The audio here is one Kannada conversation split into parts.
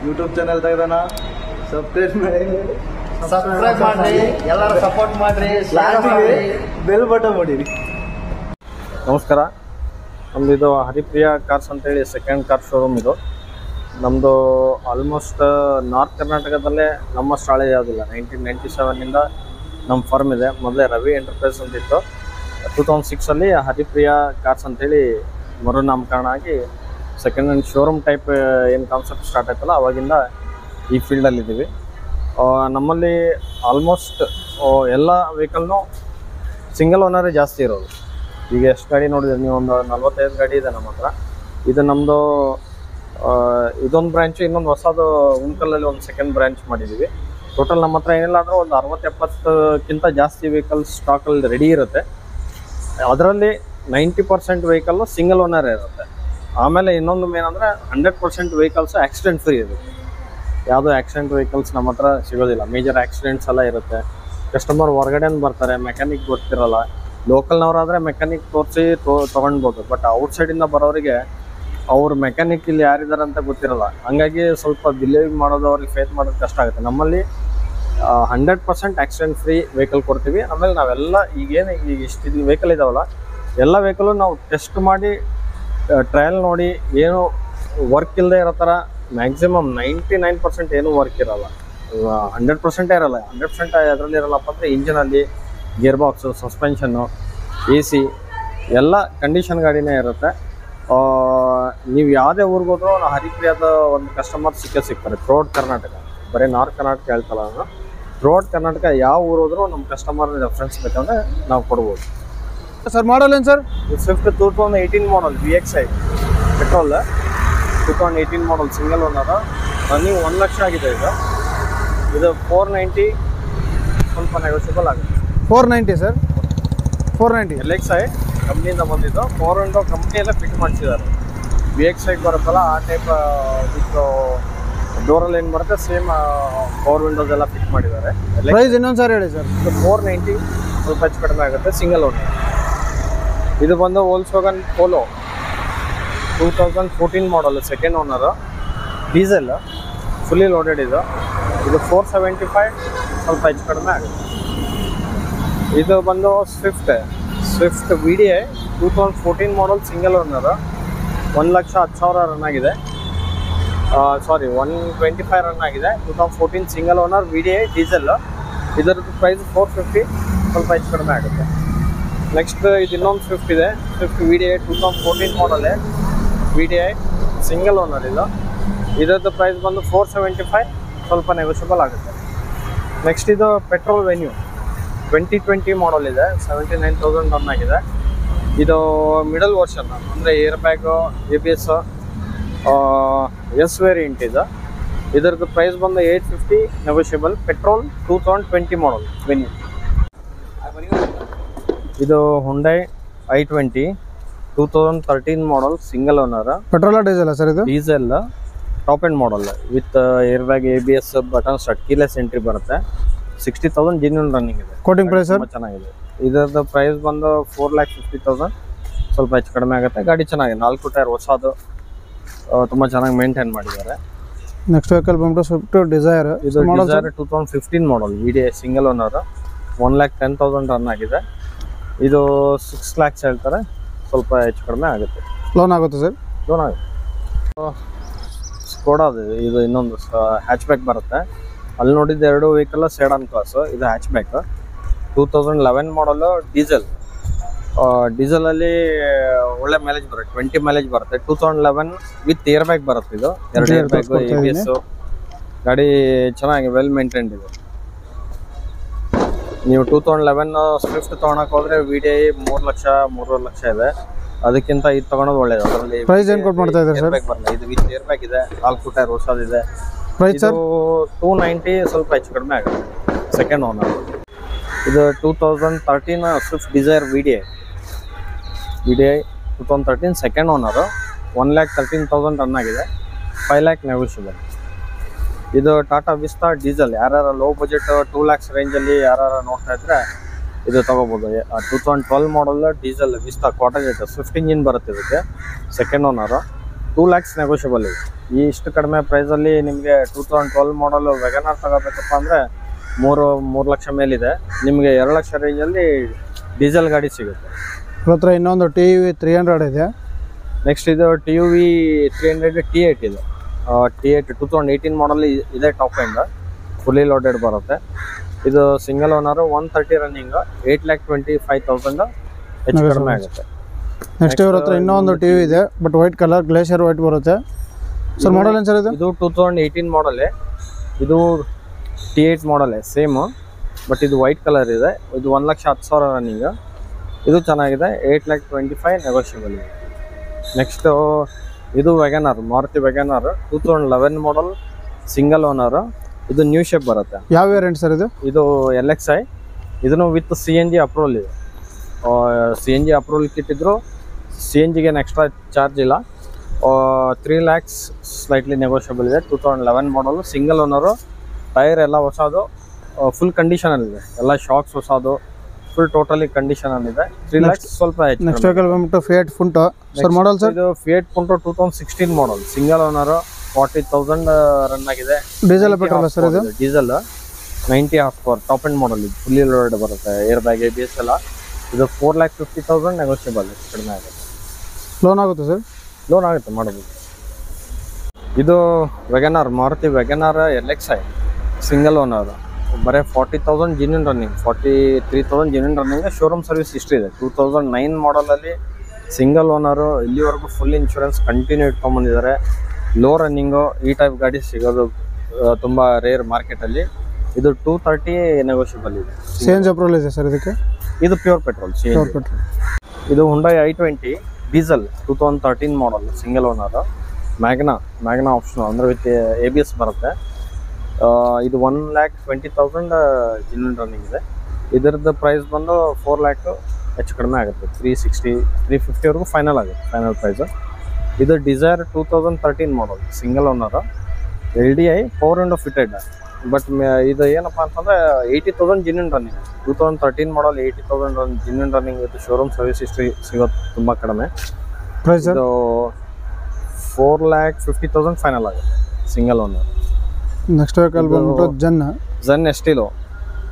ಯೂಟ್ಯೂಬ್ ಚಾನೆಲ್ ತೆಗೆದಾನ ಸಬ್ಸ್ಕ್ರೈಬ್ ಮಾಡ್ರಿ, ಎಲ್ಲರೂ ಸಪೋರ್ಟ್ ಮಾಡ್ರಿ, ಬೆಲ್ ಬಟನ್ ಮಾಡಿರಿ. ನಮಸ್ಕಾರ. ನಮ್ದು ಇದು ಹರಿಪ್ರಿಯ ಕಾರ್ಸ್ ಅಂತೇಳಿ ಸೆಕೆಂಡ್ ಕಾರ್ ಶೋರೂಮ್. ಇದು ನಮ್ಮದು ಆಲ್ಮೋಸ್ಟ್ ನಾರ್ತ್ ಕರ್ನಾಟಕದಲ್ಲೇ ನಮ್ಮಷ್ಟು ಹಳೆ ಯಾವುದಿಲ್ಲ. 1997 ನಮ್ಮ ಫರ್ಮ್ ಇದೆ. ಮೊದಲೇ ರವಿ ಎಂಟರ್ಪ್ರೈಸ್ ಅಂತಿತ್ತು. 2006 ಹರಿಪ್ರಿಯ ಕಾರ್ಸ್ ಅಂತೇಳಿ ಮರುನಾಮಕರಣ ಆಗಿ ಸೆಕೆಂಡ್ ಹ್ಯಾಂಡ್ ಶೋರೂಮ್ ಟೈಪ್ ಏನು ಕಾನ್ಸೆಪ್ಟ್ ಸ್ಟಾರ್ಟ್ ಆಯ್ತಲ್ಲ ಅವಾಗಿಂದ ಈ ಫೀಲ್ಡಲ್ಲಿದ್ದೀವಿ. ನಮ್ಮಲ್ಲಿ ಆಲ್ಮೋಸ್ಟ್ ಎಲ್ಲ ವೆಹಿಕಲ್ನು ಸಿಂಗಲ್ ಓನರೇ ಜಾಸ್ತಿ ಇರೋದು. ಈಗ ಎಷ್ಟು ಗಾಡಿ ನೋಡಿದ್ರೆ ನೀವು ಒಂದು 45 ಗಾಡಿ ಇದೆ ನಮ್ಮ ಹತ್ರ. ಇದು ನಮ್ಮದು ಇದೊಂದು ಬ್ರ್ಯಾಂಚು, ಇನ್ನೊಂದು ಹೊಸದು ಉಣ್ಕಲ್ಲಲ್ಲಿ ಒಂದು ಸೆಕೆಂಡ್ ಬ್ರ್ಯಾಂಚ್ ಮಾಡಿದ್ದೀವಿ. ಟೋಟಲ್ ನಮ್ಮ ಹತ್ರ ಏನಿಲ್ಲ ಅಂದರೆ ಒಂದು 60-70ಕ್ಕಿಂತ ಜಾಸ್ತಿ ವೆಹಿಕಲ್ಸ್ ಸ್ಟಾಕಲ್ಲಿ ರೆಡಿ ಇರುತ್ತೆ. ಅದರಲ್ಲಿ 90% ವೆಹಿಕಲ್ಲು ಸಿಂಗಲ್ ಓನರೇ ಇರುತ್ತೆ. ಆಮೇಲೆ ಇನ್ನೊಂದು ಏನಂದರೆ 100% ವೆಹಿಕಲ್ಸು ಆಕ್ಸಿಡೆಂಟ್ ಫ್ರೀ ಇರುತ್ತೆ. ಯಾವುದೋ ಆಕ್ಸಿಡೆಂಟ್ ವೆಹಿಕಲ್ಸ್ ನಮ್ಮ ಹತ್ರ ಸಿಗೋದಿಲ್ಲ. ಮೇಜರ್ ಆಕ್ಸಿಡೆಂಟ್ಸ್ ಎಲ್ಲ ಇರುತ್ತೆ. ಕಸ್ಟಮರ್ ಹೊರಗಡೆಯಿಂದ ಬರ್ತಾರೆ, ಮೆಕ್ಯಾನಿಕ್ ಗೊತ್ತಿರಲ್ಲ. ಲೋಕಲ್ನವರಾದರೆ ಮೆಕ್ಯಾನಿಕ್ ತೋರಿಸಿ ತೊಗೊಳ್ಬೋದು. ಬಟ್ ಔಟ್ಸೈಡಿಂದ ಬರೋರಿಗೆ ಅವ್ರ ಮೆಕ್ಯಾನಿಕ್ ಇಲ್ಲಿ ಯಾರಿದ್ದಾರೆ ಅಂತ ಗೊತ್ತಿರಲ್ಲ. ಹಂಗಾಗಿ ಸ್ವಲ್ಪ ಬಿಲೀವ್ ಮಾಡೋದು, ಅವ್ರಿಗೆ ಫೇಸ್ ಮಾಡೋದು ಕಷ್ಟ ಆಗುತ್ತೆ. ನಮ್ಮಲ್ಲಿ 100% ಆಕ್ಸಿಡೆಂಟ್ ಫ್ರೀ ವೆಹಿಕಲ್ ಕೊಡ್ತೀವಿ. ಆಮೇಲೆ ನಾವೆಲ್ಲ ಈಗ ಇಷ್ಟು ವೆಹಿಕಲ್ ಇದಾವಲ್ಲ, ಎಲ್ಲ ವೆಹಿಕಲ್ಲು ನಾವು ಟೆಸ್ಟ್ ಮಾಡಿ ಟ್ರಯಲ್ ನೋಡಿ ಏನು ವರ್ಕ್ ಇಲ್ಲದೆ ಇರೋ ಥರ ಮ್ಯಾಕ್ಸಿಮಮ್ 99% ಏನೂ ವರ್ಕ್ ಇರೋಲ್ಲ. 100% ಇರೋಲ್ಲ. 100% ಅದರಲ್ಲಿ ಇರೋಲ್ಲಪ್ಪ ಅಂದರೆ ಇಂಜಿನಲ್ಲಿ ಗೇರ್ ಬಾಕ್ಸು, ಸಸ್ಪೆನ್ಷನ್ನು, AC ಎಲ್ಲ ಕಂಡೀಷನ್ ಗಾಡಿನೇ ಇರುತ್ತೆ. ನೀವು ಯಾವುದೇ ಊರಿಗೆ ಹೋದ್ರೂ ನಾವು ಹರಿಪ್ರಿಯಾದ ಒಂದು ಕಸ್ಟಮರ್ ಸಿಗ್ತಾರೆ ಥ್ರೂಔಟ್ ಕರ್ನಾಟಕ. ಬರೀ ನಾರ್ತ್ ಕರ್ನಾಟಕ ಹೇಳ್ತಲ್ಲ ನಾನು, ಥ್ರೂಔಟ್ ಕರ್ನಾಟಕ ಯಾವ ಊರು ಹೋದ್ರೂ ನಮ್ಮ ಕಸ್ಟಮರ್ ರೆಫರೆನ್ಸ್ ಬೇಕಂದರೆ ನಾವು ಕೊಡ್ಬೋದು. ಸರ್ ಮಾಡಲ್ ಏನು ಸರ್? ಸ್ವಿಫ್ಟ್ 2018 ಮಾಡಲ್ VXi ಪೆಟ್ರೋಲ್, 2018 ಮಾಡಲ್ ಸಿಂಗಲ್ ಓನರ್. ರನ್ನಿಂಗ್ 1 ಲಕ್ಷ ಆಗಿದೆ. ಇದು 490, ಸ್ವಲ್ಪ ನೆಗೋಷಿಯಬಲ್ ಆಗುತ್ತೆ. 490 ಸರ್, 490 LXi ಕಂಪ್ನಿಯಿಂದ ಬಂದಿದ್ದು. 4 ವಿಂಡೋ ಕಂಪ್ನಿಯಲ್ಲೇ ಫಿಟ್ ಮಾಡಿಸಿದ್ದಾರೆ. VXi ಬರುತ್ತಲ್ಲ ಆ ಟೈಪ್ ವಿತ್ ಡೋರಲ್ಲಿ ಏನು ಬರುತ್ತೆ ಸೇಮ್ 4 ವಿಂಡೋಸ್ ಎಲ್ಲ ಫಿಟ್ ಮಾಡಿದ್ದಾರೆ. ಪ್ರೈಸ್ ಇನ್ನೊಂದು ಸರ್ ಹೇಳಿ ಸರ್. 490, ಸ್ವಲ್ಪ ಹೆಚ್ಚು ಕಡಿಮೆ ಆಗುತ್ತೆ. Single owner. ಇದು ಬಂದು Volkswagen Polo 2014 model, second owner, diesel, fully loaded. ಇದು 475, ಸ್ವಲ್ಪ ಹೆಚ್ಚು ಕಡಿಮೆ ಆಗುತ್ತೆ. ಇದು ಬಂದು Swift VDI 2014 model, single owner, 1,10,000 run ಆಗಿದೆ. 125 ರನ್ ಆಗಿದೆ. 2014 ಸಿಂಗಲ್ ಓನರ್ VDI ಡೀಸೆಲ್. ಇದರದ್ದು ಪ್ರೈಸ್ 450, ಸ್ವಲ್ಪ ಹೆಚ್ಚು ಕಡಿಮೆ ಆಗುತ್ತೆ. ನೆಕ್ಸ್ಟ್ ಇದು ಇನ್ನೊಂದು ಸ್ವಿಫ್ಟ್ ಇದೆ. ಸ್ವಿಫ್ಟ್ VDI 2014 ಮಾಡಲೇ, VDI ಸಿಂಗಲ್ ಓನರ್. ಇದರದ್ದು ಪ್ರೈಸ್ ಬಂದು 475, ಸ್ವಲ್ಪ ನೆಗೋಷಿಯಬಲ್ ಆಗುತ್ತೆ. ನೆಕ್ಸ್ಟ್ ಇದು ಪೆಟ್ರೋಲ್ ವೆನ್ಯೂ 2020 ಮಾಡಲ್ ಇದೆ, 79,000 ರನ್ ಆಗಿದೆ. ಇದು ಮಿಡಲ್ ವರ್ಷನ್ ಅಂದರೆ air bag, ABS, S variant ಇದೆ. ಇದರದ್ದು ಪ್ರೈಸ್ ಬಂದು 850, ನೆಗೋಷಿಯಬಲ್. Petrol 2020 model Venue. ಇದು Hyundai i20 2013 model, single owner. Petrol diesel sir? ಇದು diesel top end model with air bag, ABS, button start, keyless entry ಬರುತ್ತೆ. 60,000 ಜೆನ್ಯೂನ್ ರನ್ನಿಂಗ್ ಇದೆ. ಕೋಟಿಂಗ್ ಪ್ರೈಸ್ ತುಂಬ ಚೆನ್ನಾಗಿದೆ. ಇದರದ್ದು ಪ್ರೈಸ್ ಬಂದು 4,50,000, ಸ್ವಲ್ಪ ಹೆಚ್ಚು ಕಡಿಮೆ ಆಗುತ್ತೆ. ಗಾಡಿ ಚೆನ್ನಾಗಿದೆ, 4 ಟೈರ್ ಹೊಸದು, ತುಂಬ ಚೆನ್ನಾಗಿ ಮೇಂಟೈನ್ ಮಾಡಿದ್ದಾರೆ. ನೆಕ್ಸ್ಟ್ ವೆಹಿಕಲ್ ಬಂದ್ಬಿಟ್ಟು ಸ್ವಿಫ್ಟ್ ಡಿಸೈರ್. ಇದು ಡಿಸೈರ್ 2015 ಮಾಡಲ್, VDI ಸಿಂಗಲ್ ಓನರ್, 1,10,000 ರನ್ ಆಗಿದೆ. ಇದು 6 lakhs ಹೇಳ್ತಾರೆ, ಸ್ವಲ್ಪ ಹೆಚ್ಚು ಕಡಿಮೆ ಆಗುತ್ತೆ. ಲೋನ್ ಆಗುತ್ತೆ ಸರ್? ಲೋನ್ ಆಗುತ್ತೆ. ಸ್ಕೋಡಾದು ಇದು ಇನ್ನೊಂದು ಹ್ಯಾಚ್ ಬ್ಯಾಕ್ ಬರುತ್ತೆ. ಅಲ್ಲಿ ನೋಡಿದ್ದು 2 ವೆಹಿಕಲ್ ಸೆಡಾನ್ ಕ್ಲಾಸು. ಇದು ಹ್ಯಾಚ್ ಬ್ಯಾಕ್ 2011 ಮಾಡಲು, ಡೀಸೆಲಲ್ಲಿ ಒಳ್ಳೆ ಮೈಲೇಜ್ ಬರುತ್ತೆ, 20 ಮೈಲೇಜ್ ಬರುತ್ತೆ. 2011 ವಿತ್ ಏರ್ ಬ್ಯಾಗ್ ಬರುತ್ತೆ. ಇದು 2 ಏರ್ ಬ್ಯಾಗು, ABS. ಗಾಡಿ ಚೆನ್ನಾಗಿ ವೆಲ್ ಮೇಂಟೈನ್ಡ್ ಇದೆ. ನೀವು 2011 ಸ್ವಿಫ್ಟ್ ತೊಗೊಳಕ್ಕೆ ಹೋದರೆ VDI 3 ಲಕ್ಷ 3.5 ಲಕ್ಷ ಇದೆ. ಅದಕ್ಕಿಂತ ಇದು ತೊಗೊಳೋದು ಒಳ್ಳೇದು. ಅದರಲ್ಲಿ ಪ್ರೈಸ್ ಏನು ಕೊಟ್ಟು ಮಾಡ್ತಾ ಇದ್ದಾರೆ ಸರ್? ಇದು ವಿತ್ ಏರ್ ಬ್ಯಾಗ್ ಇದೆ, 4 ಟೈರ್ ಹೊಸದಿದೆ. ಪ್ರೈಸ್ ಸರ್ 290, ಸ್ವಲ್ಪ ಹೆಚ್ಚು ಕಡಿಮೆ ಆಗುತ್ತೆ. Second owner. ಇದು 2013 Swift Dzire VDI 2013 second owner, 1,13,000 run ಆಗಿದೆ. 5 lakh ನೆಗೋಷಿಯಬಲ್. ಇದು ಟಾಟಾ ವಿಸ್ತಾ ಡೀಸೆಲ್. ಯಾರು ಲೋ ಬಜೆಟ್ 2 lakhs ರೇಂಜಲ್ಲಿ ಯಾರು ನೋಡ್ತಾ ಇದ್ರೆ ಇದು ತಗೋಬೋದು. 2012 ಮಾಡಲ್ diesel Vista quarter jet, Swift engine ಬರುತ್ತೆ ಇದಕ್ಕೆ, ಸೆಕೆಂಡ್ ಓನರು. 2 lakhs ನೆಗೋಷಿಯಬಲ್ ಇದೆ. ಈ ಇಷ್ಟು ಕಡಿಮೆ ಪ್ರೈಸಲ್ಲಿ ನಿಮಗೆ 2012 ಮಾಡಲ್ ವ್ಯಾಗನಾರ್ ತಗೋಬೇಕಪ್ಪ ಅಂದರೆ 3 ಲಕ್ಷ ಮೇಲಿದೆ. ನಿಮಗೆ 2 ಲಕ್ಷ ರೇಂಜಲ್ಲಿ ಡೀಸೆಲ್ ಗಾಡಿ ಸಿಗುತ್ತೆ. ಇವ್ರ ಹತ್ರ ಇನ್ನೊಂದು TUV 300 ಇದೆ. ನೆಕ್ಸ್ಟ್ ಇದು TUV 300 T8 ಇದೆ. T8 2018 ಮಾಡಲ್ ಇದೆ. ಟಾಪ್ ಎಂಡ್ ಫುಲ್ಲಿ ಲೋಡೆಡ್ ಬರುತ್ತೆ. ಇದು ಸಿಂಗಲ್ ಓನರ್ 130 ರನ್ನಿಂಗ್ 8,25,000 ಹೆಚ್ಚು ಕಡಿಮೆ ಆಗುತ್ತೆ. ನೆಕ್ಸ್ಟ್ ಇವ್ರ ಹತ್ರ ಇನ್ನೊಂದು TUV ಇದೆ, but white colour glacier white ಬರುತ್ತೆ. ಸರ್ ಮಾಡಲ್ ಏನು ಸರ್ ಇದು? ಇದು 2018 ಮಾಡಲೇ. ಇದು T8 ಮಾಡಲೇ ಸೇಮ್, ಬಟ್ ಇದು ವೈಟ್ ಕಲರ್ ಇದೆ. ಇದು 1,10,000 ರನ್ನಿಂಗ್. ಇದು ಚೆನ್ನಾಗಿದೆ. 8,25,000 ನೆಗೋಷಿಯಬಲ್ ಇದೆ. ನೆಕ್ಸ್ಟು ಇದು ವ್ಯಾಗನಾರ್, ಮಾರುತಿ ವ್ಯಾಗನಾರ್ 2011 ಮಾಡಲ್ ಸಿಂಗಲ್ ಓನರ್. ಇದು ನ್ಯೂ ಶೇಪ್ ಬರುತ್ತೆ. ಯಾವ ವೇರಿಯಂಟ್ ಸರ್ ಇದು? ಇದು LXi. ಇದನ್ನು ವಿತ್ CNG ಅಪ್ರೂವಲ್ ಇದೆ. CNG ಅಪ್ರೂವಲ್ ಕಿಟ್ಟಿದ್ರು CNGಗೆ ಎಕ್ಸ್ಟ್ರಾ ಚಾರ್ಜ್ ಇಲ್ಲ. 3 lakhs ಸ್ಲೈಟ್ಲಿ ನೆಗೋಷಿಯಬಲ್ ಇದೆ. 2011 ಮಾಡಲ್ ಸಿಂಗಲ್ ಓನರು. ಟೈರ್ ಎಲ್ಲ ಹೊಸದು, ಫುಲ್ ಕಂಡೀಷನಲ್ಲಿದೆ. ಎಲ್ಲ ಶಾಕ್ಸ್ ಹೊಸದು, ಫುಲ್ ಟೋಟಲಿ ಕಂಡೀಷನಲ್ಲಿದೆ. 3 lakhs ಸ್ವಲ್ಪ ಹೆಚ್ಚು. ನೆಕ್ಸ್ಟ್ ವೆಹಿಕಲ್ ಬಂದ್ಬಿಟ್ಟು Fiat Punto. Sir model sir? ಇದು Fiat Punto 2016 model single owner. 40,000 run ಆಗಿದೆ. ಡೀಸೆಲ್ ಪೆಟ್ರೋಲ್ ಸರ್ ಇದು? Diesel 90 horsepower top end model. ಇದು ಫುಲ್ಲಿ ಲೋಡೆಡ್ ಬರುತ್ತೆ. ಏರ್ ಬ್ಯಾಗ್ ABS ಎಲ್ಲ. ಇದು 4,50,000 ನೆಗೋಷಿಯಬಲ್ ಕಡಿಮೆ ಆಗುತ್ತೆ. ಲೋನ್ ಆಗುತ್ತೆ ಸರ್? ಲೋನ್ ಆಗುತ್ತೆ, ಮಾಡಬಹುದು. ಇದು WagonR, Maruti WagonR LXi single owner. ಬರೀ 40,000 genuine running, 43,000 genuine running. Showroom service history ಇದೆ. 2009 ಮಾಡಲಲ್ಲಿ ಸಿಂಗಲ್ ಓನರು. ಇಲ್ಲಿವರೆಗೂ ಫುಲ್ ಇನ್ಶೂರೆನ್ಸ್ ಕಂಟಿನ್ಯೂ ಇಟ್ಕೊಂಡ್ಬಂದಿದ್ದಾರೆ. ಲೋ ರನ್ನಿಂಗು ಈ ಟೈಪ್ ಗಾಡಿ ಸಿಗೋದು ತುಂಬ ರೇರ್ ಮಾರ್ಕೆಟಲ್ಲಿ. ಇದು 230 ನೆಗೋಷಿಯಬಲ್ ಇದೆ. CNG ಅಪ್ರೂವಲ್ ಇದೆ ಸರ್ ಇದಕ್ಕೆ? ಇದು ಪ್ಯೂರ್ ಪೆಟ್ರೋಲ್. Pure petrol. ಇದು Hyundai i20 diesel 2013 model single owner. Magna option ಅಂದರೆ ವಿತ್ ABS ಬರುತ್ತೆ. ಇದು 1,20,000 ಜಿನ್ಯೂನ್ ರನ್ನಿಂಗ್ ಇದೆ. ಇದರದ್ದು ಪ್ರೈಸ್ ಬಂದು 4 lakh ಹೆಚ್ಚು ಕಡಿಮೆ ಆಗುತ್ತೆ. 360 350ವರೆಗೂ ಫೈನಲ್ ಆಗುತ್ತೆ, ಫೈನಲ್ ಪ್ರೈಸು. ಇದು Dzire 2013 model single owner. LDI power window fitted. But ಇದು ಏನಪ್ಪ ಅಂತಂದರೆ 80,000 genuine running. 2013 model 80,000 genuine running with showroom service history ಸಿಗೋದು ತುಂಬ ಕಡಿಮೆ. ಪ್ರೈಸ್ ಇದು 4,50,000 ಫೈನಲ್ ಆಗುತ್ತೆ ಸಿಂಗಲ್ ಓನರ್. ನೆಕ್ಸ್ಟ್ ವೆಹಿಕಲ್ ಬಂದ್ಬಿಟ್ಟು ಜನ್ ಎಸ್ಟಿಲೋ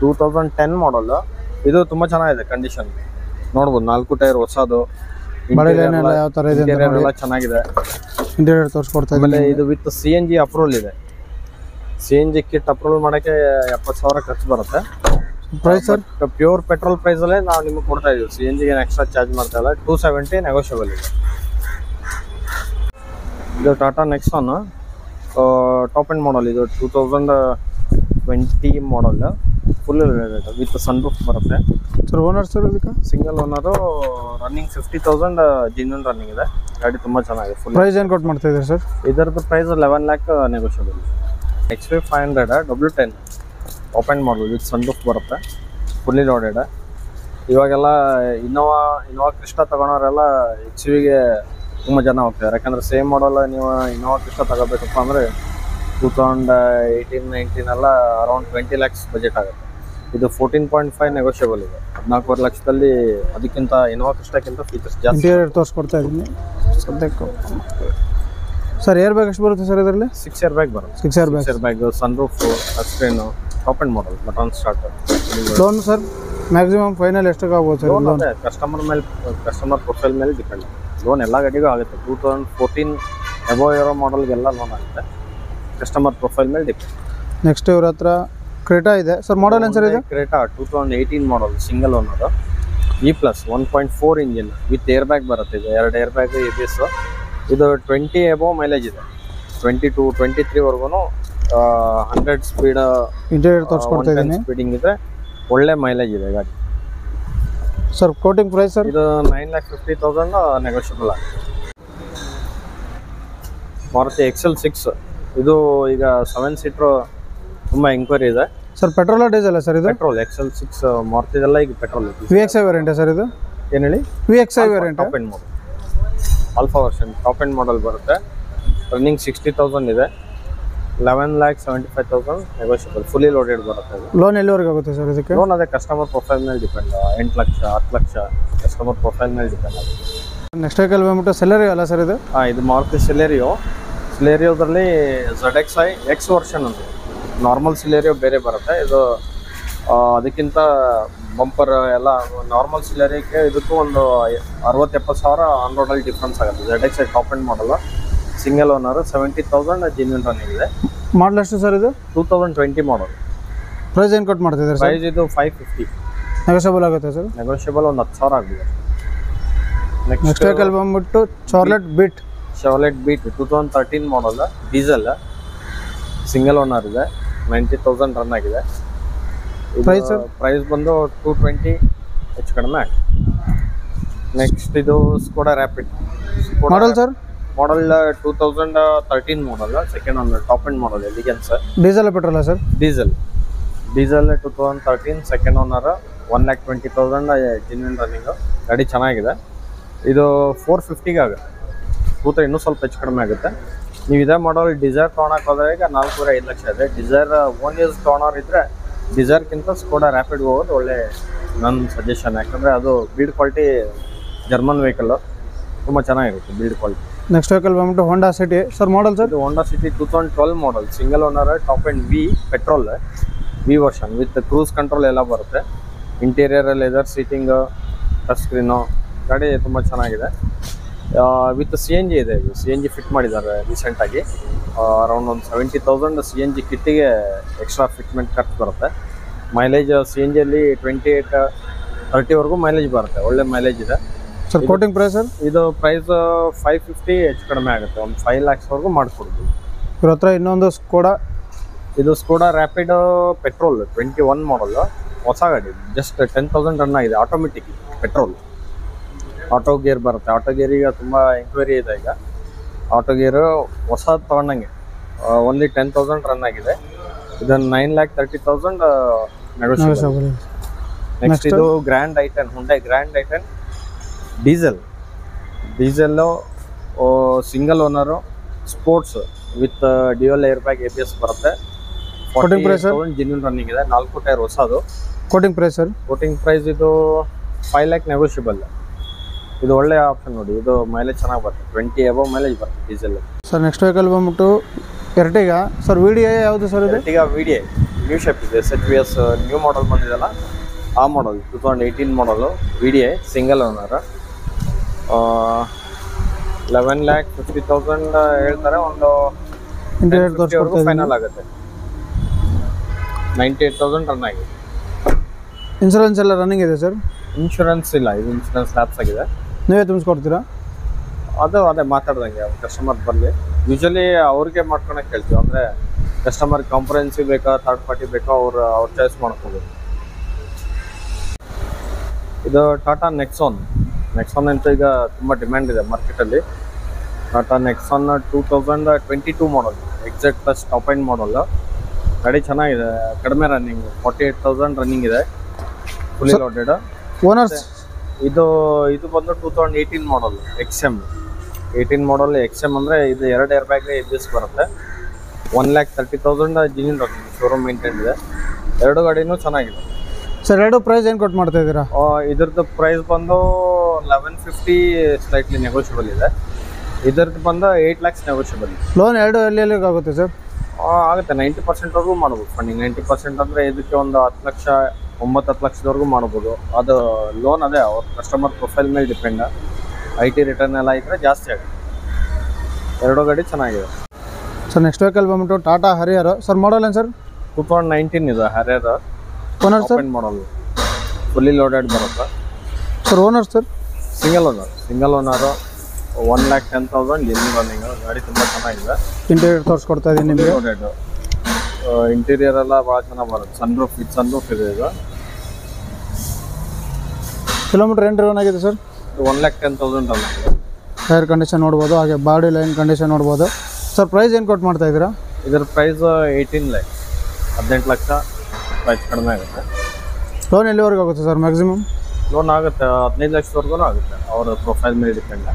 2010 ಮಾಡಲ್. ಇದು ತುಂಬ ಚೆನ್ನಾಗಿದೆ ಕಂಡೀಷನ್. ನೋಡ್ಬೋದು, 4 ಟೈರ್ ಹೊಸದು. ಯಾವ ಥರ ಇದೆ ಎಲ್ಲ ಚೆನ್ನಾಗಿದೆ. ಇಂಟೀರಿಯರ್ ತೋರಿಸ್ಕೊಡ್ತಾ ಆಮೇಲೆ ಇದು ವಿತ್ CNG ಅಪ್ರೂವಲ್ ಇದೆ. CNG ಕಿಟ್ ಅಪ್ರೂವಲ್ ಮಾಡೋಕ್ಕೆ 70,000 ಖರ್ಚು ಬರುತ್ತೆ. Price sir? ಪ್ಯೂರ್ ಪೆಟ್ರೋಲ್ ಪ್ರೈಸಲ್ಲೇ ನಾವು ನಿಮಗೆ ಕೊಡ್ತಾ ಇದ್ದೀವಿ. CNGಗೆ ಎಕ್ಸ್ಟ್ರಾ ಚಾರ್ಜ್ ಮಾಡ್ತಾ ಇಲ್ಲ. 270 ನೆಗೋಷಿಯಬಲ್ ಇದೆ. ಇದು Tata Nexon top end model. ಇದು 2020 ಮಾಡಲ್ ಫುಲ್ ವಿತ್ ಸನ್ರೂಫ್ ಬರುತ್ತೆ. ಸರ್ ಓನರ್ ಸರ್ ಇದಕ್ಕೆ? Single owner. Running 50,000 genuine running ಇದೆ. ಗಾಡಿ ತುಂಬ ಚೆನ್ನಾಗಿದೆ. ಫುಲ್ ಪ್ರೈಸ್ ಏನು ಕೊಟ್ಟು ಮಾಡ್ತಾ ಇದ್ದೀರಿ ಸರ್? ಇದರದ್ದು price 11 lakh negotiable. XV500 W10 top end model with sunroof ಬರುತ್ತೆ. Fully loaded. ಇವಾಗೆಲ್ಲ ಇನೋವಾ ಕ್ರಿಸ್ಟಾ ತಗೊಳೋರೆಲ್ಲ XVಗೆ ತುಂಬ ಜನ ಹೋಗ್ತಾರೆ. ಯಾಕಂದರೆ ಸೇಮ್ ಮಾಡಲ್ ನೀವು ಇನೋವಾ ಕ್ರಿಸ್ಟಾ ತಗೋಬೇಕಪ್ಪ ಅಂದರೆ 2018-19 ಎಲ್ಲ ಅರೌಂಡ್ 20 lakhs ಬಜೆಟ್ ಆಗುತ್ತೆ. ಇದು 14.5 ನೆಗೋಷಿಯಬಲ್ ಇದೆ. 14 ಲಕ್ಷದಲ್ಲಿ ಅದಕ್ಕಿಂತ ಇನೋವಾ ಕ್ರಿಸ್ಟಾಕ್ಕಿಂತ ಫೀಚರ್ಸ್ ಜಾಸ್ತಿ. ಇಂಟೀರಿಯರ್ ತೋರಿಸ್ಕೊಡ್ತಾ ಇದ್ದೀನಿ ಸದ್ಯಕ್ಕೆ. ಸರ್ ಏರ್ ಬ್ಯಾಗ್ ಎಷ್ಟು ಬರುತ್ತೆ ಸರ್ ಇದರಲ್ಲಿ? 6 ಏರ್ ಬ್ಯಾಗ್ ಬರುತ್ತೆ. 6 air bag. Air bag, sunroof, touch screen, top end ಮಾಡಲ್, button start. Loan sir maximum final ಎಷ್ಟಕ್ಕೆ ಆಗ್ಬೋದು ಸರ್? ಲೋನ್ ಕಸ್ಟಮರ್ ಪ್ರೊಫೈಲ್ ಮೇಲೆ ಡಿಪೆಂಡ್. ಲೋನ್ ಎಲ್ಲ ಗಾಡಿಗೂ ಆಗುತ್ತೆ. 2014 ಎಬೋ ಇರೋ ಮಾಡಲ್ಗೆಲ್ಲ ಲೋನ್ ಆಗುತ್ತೆ. ಕಸ್ಟಮರ್ ಪ್ರೊಫೈಲ್ ಮೇಲೆ ಡಿಪೆಂಡ್. ನೆಕ್ಸ್ಟ್ ಇವ್ರ ಹತ್ರ ಕ್ರೇಟಾ ಇದೆ ಸರ್. ಮಾಡಲ್ ಏನು ಸರ್ ಇದೆ? Creta 2018 model single owner. E+ 1.4 engine with air bag ಬರುತ್ತೆ. ಇದು 2 ಏರ್ ಬ್ಯಾಗ್ ABS. ಇದು 20 ಎಬೋ ಮೈಲೇಜ್ ಇದೆ. 22-23ವರೆಗೂ 100 ಸ್ಪೀಡ್ ಇಂಟೀರಿಯರ್ ತೋರಿಸ್ಕೊಡ್ತಾ ಇದ್ದೀನಿ. ಸ್ಪೀಡಿಂಗ್ ಇದೆ. ಒಳ್ಳೆ ಮೈಲೇಜ್ ಇದೆ ಗಾಡಿ. Sir quoting price sir? ಇದು 9,50,000 ನೆಗೋಷಿಯಬಲ್ ಆಗುತ್ತೆ. ಮಾರುತಿ XL6 ಇದು ಈಗ 7 ಸೀಟ್ರು ತುಂಬ ಎಂಕ್ವೈರಿ ಇದೆ. ಸರ್ ಪೆಟ್ರೋಲ್ ಡೀಸೆಲ್ ಸರ್ ಇದು? ಪೆಟ್ರೋಲ್. XL6 ಮಾರುತಿದೆಲ್ಲ ಈಗ ಪೆಟ್ರೋಲ್. VXi ವೇರಿಯಂಟ್ ಸರ್ ಇದು? ಏನು ಹೇಳಿ? VXi ವೇರಿಯಂಟ್ ಟಾಪ್ ಎಂಡ್ ಮಾಡಲ್, alpha version top end model ಬರುತ್ತೆ. ರನ್ನಿಂಗ್ 60,000 ಇದೆ. 11,75,000 ನೆಗೋಷಿಯಬಲ್. ಫುಲ್ಲಿ ಲೋಡೆಡ್ ಬರುತ್ತೆ. ಲೋನ್ ಎಲ್ಲಿವರೆಗೆ ಆಗುತ್ತೆ ಸರ್ ಇದಕ್ಕೆ? ಲೋನ್ ಅದೇ ಕಸ್ಟಮರ್ ಪ್ರೊಫೈಲ್ ಮೇಲೆ depend. 8 lakh 10 lakh customer profile ಮೇಲೆ ಡಿಪೆಂಡ್ ಆಗುತ್ತೆ. ನೆಕ್ಸ್ಟ್ ವೆಹಿಕಲ್ ಬಂದ್ಬಿಟ್ಟು ಸೆಲೆರಿಯೋ ಅಲ್ಲ ಸರ್ ಇದು? ಇದು ಮಾರುತಿ ಸಿಲೇರಿಯೋದಲ್ಲಿ ZXi X ವರ್ಷನ್ ಅಂತ. ನಾರ್ಮಲ್ ಸಿಲೇರಿಯೋ ಬೇರೆ ಬರುತ್ತೆ, ಇದು ಅದಕ್ಕಿಂತ ಬಂಪರ್ ಎಲ್ಲ. ನಾರ್ಮಲ್ ಸಿಲೇರಿಯೋಕ್ಕೆ ಇದಕ್ಕೂ ಒಂದು 60-70 ಸಾವಿರ ಆನ್ ರೋಡಲ್ಲಿ ಡಿಫ್ರೆನ್ಸ್ ಆಗುತ್ತೆ. ZXi ಟಾಪ್ ಎಂಡ್ ಮಾಡಲ್ಲ, ಸಿಂಗಲ್ ಓನರ್, 70,000 ಜೆನ್ಯೂನ್ ರನ್ನಿಂಗ್ ಇದೆ. ಮಾಡಲ್ ಎಷ್ಟು ಸರ್ ಇದು? 2020 ಮಾಡಲ್. ಪ್ರೈಸ್ ಏನು ಕೊಟ್ಟು ಮಾಡ್ತಿದ್ದಾರೆ ಸರ್? ಪ್ರೈಸ್ ಇದು 550. ನೆಗೋಷಿಯಬಲ್ ಆಗುತ್ತೆ ಸರ್? ನೆಗೋಷಿಯಬಲ್ ಒಂದು 10,000 ಆಗಿದೆ. ನೆಕ್ಸ್ಟ್ ವೆಹಿಕಲ್ ಬಂದ್ಬಿಟ್ಟು ಚಾರ್ಲೆಟ್ ಬೀಟ್ 2013 ಮಾಡಲ್, ಡೀಸೆಲ್, ಸಿಂಗಲ್ ಓನರ್ ಇದೆ, 90,000 ರನ್ ಆಗಿದೆ. ಪ್ರೈಸ್ ಬಂದು 220 ಹೆಚ್ಚು ಕಡಿಮೆ ಆಗಿದೆ. ನೆಕ್ಸ್ಟ್ ಇದು Skoda Rapid model sir? Model 2013 model, second owner, top end model, elegance. Diesel petrol sir? Diesel 2013 second owner, 1,20,000 genuine running. ಗಾಡಿ ಚೆನ್ನಾಗಿದೆ. ಇದು 450 ಆಗುತ್ತೆ. ಇನ್ನೂ ಸ್ವಲ್ಪ ಹೆಚ್ಚು ಕಡಿಮೆ ಆಗುತ್ತೆ. ನೀವು ಇದೇ ಮಾಡಲ್ ಡಿಸೈರ್ ತೊಗೊಳಕ್ಕೆ ಹೋದ್ರೆ ಈಗ 4-5 ಲಕ್ಷ ಇದೆ. ಡಿಸೈರ್ ಓನ್ ಯೂಸ್ ತೊಗೊಳೋರು ಇದ್ದರೆ ಡಿಸೈರ್ಗಿಂತ ಸ್ಕೋಡಾ ರ್ಯಾಪಿಡ್ ಹೋಗೋದು ಒಳ್ಳೆ ನನ್ನ ಸಜೆಷನ್. ಯಾಕಂದರೆ ಅದು ಬಿಲ್ಡ್ ಕ್ವಾಲಿಟಿ, ಜರ್ಮನ್ ವೆಹಿಕಲ್ಲು, ತುಂಬ ಚೆನ್ನಾಗಿರುತ್ತೆ ಬಿಲ್ಡ್ ಕ್ವಾಲಿಟಿ. ನೆಕ್ಸ್ಟ್ ವೆಹಿಕಲ್ ಬಂದ್ಬಿಟ್ಟು Honda City sir, model sir? ಇದು Honda City 2012 model, single owner, top end petrol, V version with cruise control ಎಲ್ಲ ಬರುತ್ತೆ. Interior leather seating, touch screen, ಗಾಡಿ ತುಂಬ ಚೆನ್ನಾಗಿದೆ. ವಿತ್ CNG ಇದೆ. ಇದು CNG ಫಿಟ್ ಮಾಡಿದ್ದಾರೆ ರೀಸೆಂಟಾಗಿ. ಅರೌಂಡ್ ಒಂದು 70,000 CNG ಕಿಟ್ಟಿಗೆ ಎಕ್ಸ್ಟ್ರಾ ಫಿಟ್ಮೆಂಟ್ ಖರ್ಚು ಬರುತ್ತೆ. ಮೈಲೇಜ್ CNGಯಲ್ಲಿ 28-30ವರೆಗೂ ಮೈಲೇಜ್ ಬರುತ್ತೆ, ಒಳ್ಳೆ ಮೈಲೇಜ್ ಇದೆ ಸರ್. Quoting price sir? ಇದು ಪ್ರೈಸ್ 550 ಹೆಚ್ಚು ಕಡಿಮೆ ಆಗುತ್ತೆ, ಒಂದು 5 lakhsವರೆಗೂ ಮಾಡಿಕೊಡ್ಬೋದು. ಇವ್ರ ಹತ್ರ ಇನ್ನೊಂದು ಸ್ಕೋಡಾ, ಇದು ಸ್ಕೋಡಾ ರ್ಯಾಪಿಡ್ ಪೆಟ್ರೋಲ್ 21 ಮಾಡಲ್, ಹೊಸ ಗಾಡಿ, ಜಸ್ಟ್ 10,000 ರನ್ ಆಗಿದೆ. ಆಟೋಮೆಟಿಕ್ ಪೆಟ್ರೋಲ್, ಆಟೋ ಗೇರ್ ಬರುತ್ತೆ. ಆಟೋ ಗೇರಿಗೆ ತುಂಬ ಎಂಕ್ವೈರಿ ಇದೆ ಈಗ. ಆಟೋ ಗೇರು ಹೊಸ ತೊಗೊಂಡಂಗೆ, ಓನ್ಲಿ 10,000 ರನ್ ಆಗಿದೆ. ಇದನ್ನು 9,30,000 ನೆಗೋಷಿಯಬಲ್. ನೆಕ್ಸ್ಟ್ ಇದು grand i ten, Hyundai grand i ten diesel, single owner, sports with dual air bag, ABS ಬರುತ್ತೆ. 40,000 ಜೆನ್ಯೂನ್ ರನ್ನಿಂಗ್ ಇದೆ, 4 ಟೈರ್ ಹೊಸದು. Quoting price sir? Quoting price ಇದು 5 lakh ನೆಗೋಷಿಯಬಲ್. ಇದು ಒಳ್ಳೆ ಆಪ್ಷನ್ ನೋಡಿ. ಇದು ಮೈಲೇಜ್ ಚೆನ್ನಾಗಿ ಬರುತ್ತೆ, 20 ಅಬವ್ ಮೈಲೇಜ್ ಬರುತ್ತೆ ಡೀಸೆಲ್. ಸರ್ ನೆಕ್ಸ್ಟ್ ವೆಹಿಕಲ್ ಬಂದ್ಬಿಟ್ಟು ಎರ್ಟಿಗಾ ಸರ್. VDI ಯಾವುದು ಸರ್ ಇದು? ಎರ್ಟಿಗಾ VDI ನ್ಯೂ ಶೇಪ್ ಇದೆ. SHVS ನ್ಯೂ ಮಾಡಲ್ ಬಂದಿದೆಲ್ಲ, ಆ ಮಾಡಲ್ 2018 ಮಾಡಲು, VDI ಸಿಂಗಲ್ ಓನರ್. 11,50,000 ಹೇಳ್ತಾರೆ, ಒಂದು ಫೈನಲ್ ಆಗುತ್ತೆ. 98,000 ರನ್ ಆಗಿದೆ. ಇನ್ಶೂರೆನ್ಸ್ ಎಲ್ಲ ರನ್ನಿಂಗ್ ಇದೆ ಸರ್? ಇನ್ಶೂರೆನ್ಸ್ ಇಲ್ಲ, ಇದು ಇನ್ಶೂರೆನ್ಸ್ ಲ್ಯಾಪ್ಸ್ ಆಗಿದೆ. ನೀವೇ ತುಂಬಿಸ್ಕೊಡ್ತೀರಾ? ಅದೇ ಮಾತಾಡ್ದಂಗೆ ಕಸ್ಟಮರ್ ಬರಲಿ, ಯೂಶಲಿ ಅವ್ರಿಗೆ ಮಾಡ್ಕೊಳಕ್ಕೆ ಹೇಳ್ತೀವಿ. ಅಂದರೆ ಕಸ್ಟಮರ್ ಕಾಂಪ್ರಹೆನ್ಸಿವ್ ಬೇಕಾ, ಥರ್ಡ್ ಪಾರ್ಟಿ ಬೇಕಾ, ಅವ್ರ ಚಾಯ್ಸ್ ಮಾಡ್ಕೋಬೋದು. ಇದು ಟಾಟಾ ನೆಕ್ಸಾನ್ ಅಂತ ಈಗ ತುಂಬ ಡಿಮ್ಯಾಂಡ್ ಇದೆ ಮಾರ್ಕೆಟಲ್ಲಿ. Tata Nexon 2022 model, exact plus top end model. ಗಾಡಿ ಚೆನ್ನಾಗಿದೆ, ಕಡಿಮೆ ರನ್ನಿಂಗ್, 48,000 ರನ್ನಿಂಗ್ ಇದೆ, ಫುಲ್ಲಿ ಲೋಡೆಡ್. ಓನರ್ಸ್ ಇದು ಬಂದು 2018 ಮಾಡಲ್, XM 18 ಮಾಡಲ್. XM ಅಂದರೆ ಇದು 2 ಏರ್ ಬ್ಯಾಗ್ ABS ಬರುತ್ತೆ. 1,30,000 ಜೆನ್ಯೂನ್ ರನ್ನಿಂಗ್, ಶೋರೂಮ್ ಮೇಂಟೈನ್ ಇದೆ. ಎರಡು ಗಾಡಿನೂ ಚೆನ್ನಾಗಿದೆ ಸರ್. ಎರಡು ಪ್ರೈಸ್ ಏನು ಕೊಟ್ಟು ಮಾಡ್ತಾ ಇದ್ದೀರಾ? ಇದ್ರದ್ದು ಪ್ರೈಸ್ ಬಂದು 1150 ಸ್ಲೈಟ್ಲಿ ನೆಗೋಷಿಯಬಲ್ ಇದೆ. ಇದ್ರದ್ದು ಬಂದು 8 lakhs ನೆಗೋಷಿಯಬಲ್. ಲೋನ್ ಎರಡು ಎಲ್ಲಿಗೆ ಆಗುತ್ತೆ ಸರ್? ಆಗುತ್ತೆ, 90%ವರೆಗೂ ಮಾಡ್ಬೋದು ಫಂಡಿಂಗ್. 90% ಅಂದರೆ ಇದಕ್ಕೆ ಒಂದು 10 ಲಕ್ಷ 9-10 ಲಕ್ಷದವರೆಗೂ ಮಾಡ್ಬೋದು. ಅದು ಲೋನ್ ಅದೇ ಅವ್ರ ಕಸ್ಟಮರ್ ಪ್ರೊಫೈಲ್ ಮೇಲೆ ಡಿಪೆಂಡ್. IT ರಿಟರ್ನ್ ಎಲ್ಲ ಇದ್ದರೆ ಜಾಸ್ತಿ ಆಗುತ್ತೆ. ಎರಡು ಗಾಡಿ ಚೆನ್ನಾಗಿದೆ ಸರ್. ನೆಕ್ಸ್ಟ್ ವೆಹಿಕಲ್ ಬಂದ್ಬಿಟ್ಟು ಟಾಟಾ ಹರಿಯರ್ ಸರ್. ಮಾಡಲ್ ಏನು ಸರ್? 2019 ಇದೆ Harrier. Owner sir? Model, fully loaded ಬರುತ್ತೆ sir. Owner sir? Single owner, 1,10,000 genuine running. ಗಾಡಿ ತುಂಬ ಚೆನ್ನಾಗಿದೆ. ಇಂಟೀರಿಯರ್ ತೋರಿಸ್ಕೊಡ್ತಾ ಇದ್ದೀನಿ ನಿಮಗೆ. ಲೋಡೆಡ್ ಇಂಟೀರಿಯರ್ ಎಲ್ಲ ಭಾಳ ಚೆನ್ನಾಗಿ ಬರುತ್ತೆ. ಸನ್ರೂಫ್ ಇದೆ. ಇದು ಕಿಲೋಮೀಟರ್ ಏನು ರನ್ ಆಗಿದೆ ಸರ್? 1,10,000 ರನ್ ಆಗಿದೆ. ಟೈರ್ ಕಂಡೀಷನ್ ನೋಡ್ಬೋದು, ಹಾಗೆ ಬಾಡಿ ಲೈನ್ ಕಂಡೀಷನ್ ನೋಡ್ಬೋದು ಸರ್. ಪ್ರೈಸ್ ಏನು ಕೊಟ್ಟು ಮಾಡ್ತಾ ಇದ್ದೀರಾ? ಇದರ ಪ್ರೈಸ್ 18 lakhs, 18 ಲಕ್ಷ ಪ್ರೈಸ್ ಕಡಿಮೆ ಆಗುತ್ತೆ. ಲೋನ್ ಎಲ್ಲಿವರೆಗೂ ಆಗುತ್ತೆ ಸರ್ ಮ್ಯಾಕ್ಸಿಮಮ್? ಲೋನ್ ಆಗುತ್ತೆ 15 ಲಕ್ಷದವರೆಗೂ ಆಗುತ್ತೆ, ಅವ್ರ ಪ್ರೊಫೈಲ್ ಮೇಲೆ ಡಿಪೆಂಡ್.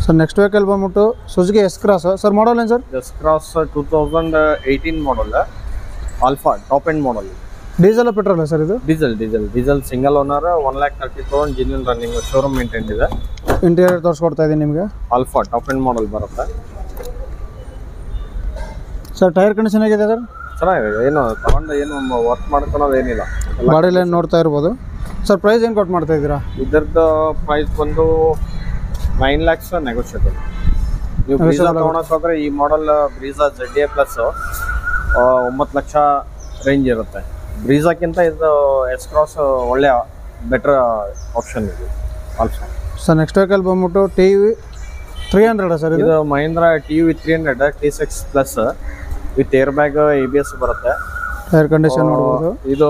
ಸರ್ ನೆಕ್ಸ್ಟ್ ವೆಹಿಕಲ್ ಬಂದ್ಬಿಟ್ಟು ಸುಜುಕಿ S-Cross ಸರ್. ಮಾಡಲ್ ಏನು sir? S-Cross 2018 model, Alpha top end model. Diesel petrol sir ಇದು? Diesel single owner, 1,30,000 genuine running, showroom maintain ಇದೆ. ಇಂಟೀರಿಯರ್ ತೋರಿಸ್ಕೊಡ್ತಾ ಇದ್ದೀನಿ ನಿಮಗೆ. ಆಲ್ಫಾ ಟಾಪ್ ಎಂಡ್ ಮಾಡಲ್ ಬರುತ್ತೆ. ಸರ್ ಟೈರ್ ಕಂಡೀಷನ್ ಹೇಗಿದೆ ಸರ್? ಚೆನ್ನಾಗಿದೆ, ಏನು ತಗೊಂಡು ಏನು ವರ್ಕ್ ಮಾಡ್ಕೊಳೋದು ಏನಿಲ್ಲ. ಬಾಡಿ ಲೈನ್ ನೋಡ್ತಾ ಇರ್ಬೋದು. ಸರ್ ಪ್ರೈಸ್ ಏನು ಕೊಟ್ಟು ಮಾಡ್ತಾ ಇದ್ದೀರಾ? ಇದ್ರದ್ದು ಪ್ರೈಸ್ ಬಂದು 9 lakhs ನೆಗೋಷಿಯಬಲ್. ನೀವು ಬ್ರೀಜಾ ತೊಗೊಳಕ್ಕೆ ಹೋದ್ರೆ ಈ ಮಾಡಲ್ Brezza ZA plus 9 lakh range ಇರುತ್ತೆ. ಬ್ರೀಜಾಕ್ಕಿಂತ ಇದು ಎಸ್ ಕ್ರಾಸ್ ಒಳ್ಳೆ ಬೆಟರ್ ಆಪ್ಷನ್ ಇದೆ ಆಲ್ಫಾ. ಸರ್ ನೆಕ್ಸ್ಟ್ ವೆಹಿಕಲ್ ಬಂದ್ಬಿಟ್ಟು TUV 300 ಸರ್. ಇದು Mahindra TUV 300 T6 plus with air bag ABS ಬರುತ್ತೆ. ಟೈರ್ ಕಂಡೀಷನ್ ನೋಡ್ಬೋದು. ಇದು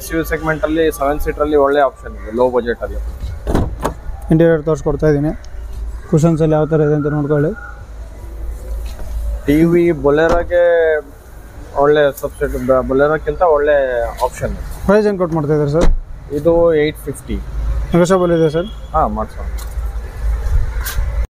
SUV ಸೆಗ್ಮೆಂಟ್ ಅಲ್ಲಿ 7 ಸೀಟರ್ ಅಲ್ಲಿ ಒಳ್ಳೆ ಆಪ್ಷನ್ ಇದೆ ಲೋ ಬಜೆಟ್ ಅಲ್ಲಿ. ಇಂಟೀರಿಯರ್ ತೋರಿಸ್ಕೊಡ್ತಾ ಇದ್ದೀನಿ. ಕುಷನ್ಸ್ ಅಲ್ಲಿ ಯಾವ ಥರ ಇದೆ ಅಂತ ನೋಡ್ಕೊಳ್ಳಿ. TUV ಬೊಲೆರೋಗೆ ಒಳ್ಳೆ ಸಬ್ಸಿಡಿ, ಬೊಲೆರೋಕ್ಕಿಂತ ಒಳ್ಳೆ ಆಪ್ಷನ್. ಪ್ರೈಸ್ ಏನು ಕೊಟ್ಟು ಮಾಡ್ತಾ ಇದ್ದಾರೆ ಸರ್? ಇದು 850 ನೆಗೋಷಿಯಬಲ್ ಇದೆ ಸರ್. ಹಾಂ ಮಾಡ್ಸೋಣ.